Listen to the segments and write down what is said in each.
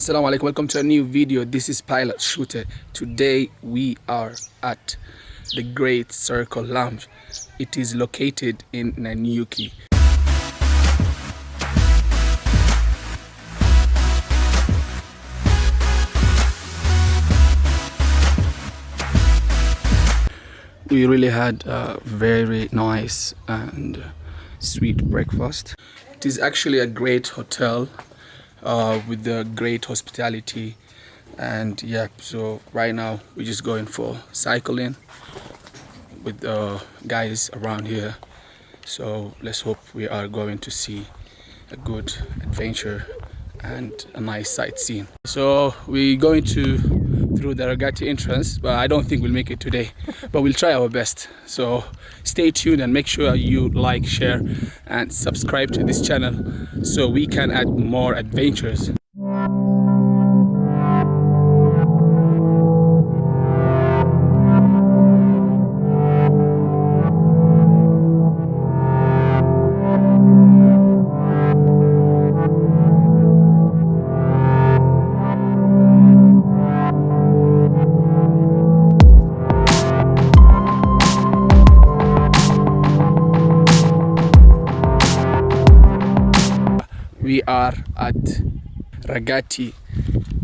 Assalamu alaikum, welcome to a new video. This is PilotShuute. Today we are at the Great Circle Lounge. It is located in Nanyuki. We really had a very nice and sweet breakfast. It is actually a great hotel with the great hospitality, and yeah, so right now we're just going for cycling with the guys around here. So let's hope we are going to see a good adventure and a nice sightseeing. So we're going through the Ragati entrance, but I don't think we'll make it today, but we'll try our best. So stay tuned and make sure you like, share and subscribe to this channel so we can add more adventures. We are at Ragati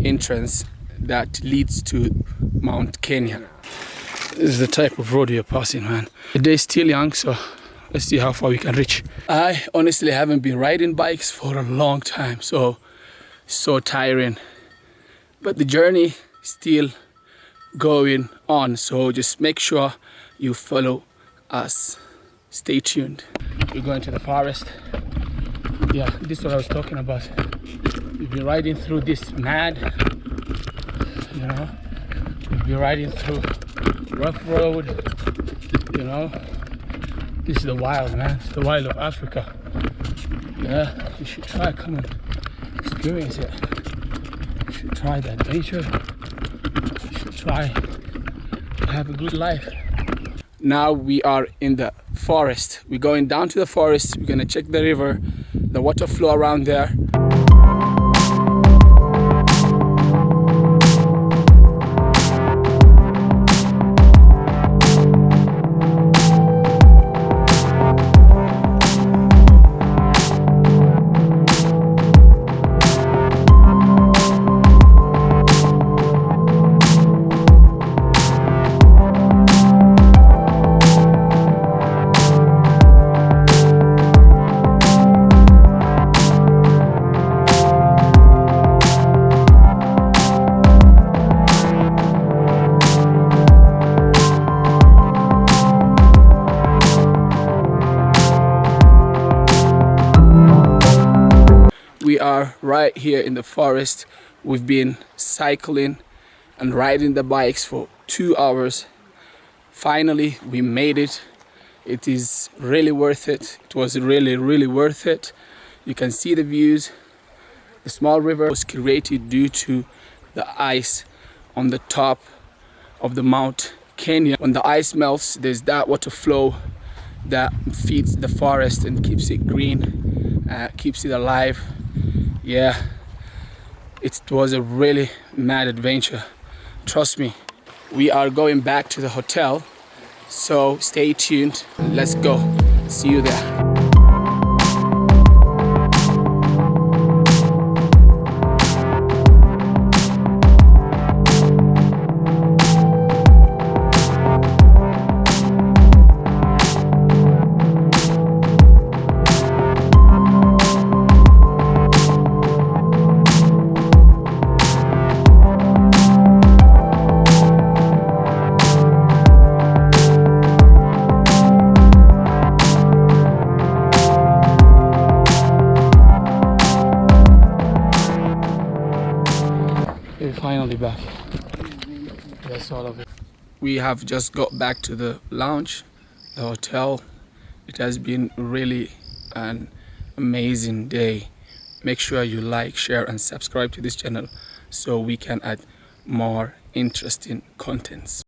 entrance that leads to Mount Kenya. This is the type of road we are passing, man. The day is still young, so let's see how far we can reach. I honestly haven't been riding bikes for a long time, so tiring. But the journey is still going on, so just make sure you follow us. Stay tuned. We're going to the forest. Yeah, this is what I was talking about. We've been riding through this mad, you know, we've been riding through rough road, you know. This is the wild, man. It's the wild of Africa. Yeah, you should try, come and experience it. You should try the adventure. You should try to have a good life. Now we are in the forest. We're going down to the forest. We're gonna check the river, the water flow around there. We are right here in the forest. We've been cycling and riding the bikes for 2 hours. Finally, we made it. It is really worth it. It was really worth it. You can see the views. The small river was created due to the ice on the top of the Mount Kenya. When the ice melts, there's that water flow that feeds the forest and keeps it green, keeps it alive. Yeah, it was a really mad adventure. Trust me. We are going back to the hotel, so stay tuned. Let's go. See you there. We're finally back. That's all of it. We have just got back to the lounge, the hotel. It has been really an amazing day. Make sure you like, share and subscribe to this channel so we can add more interesting contents.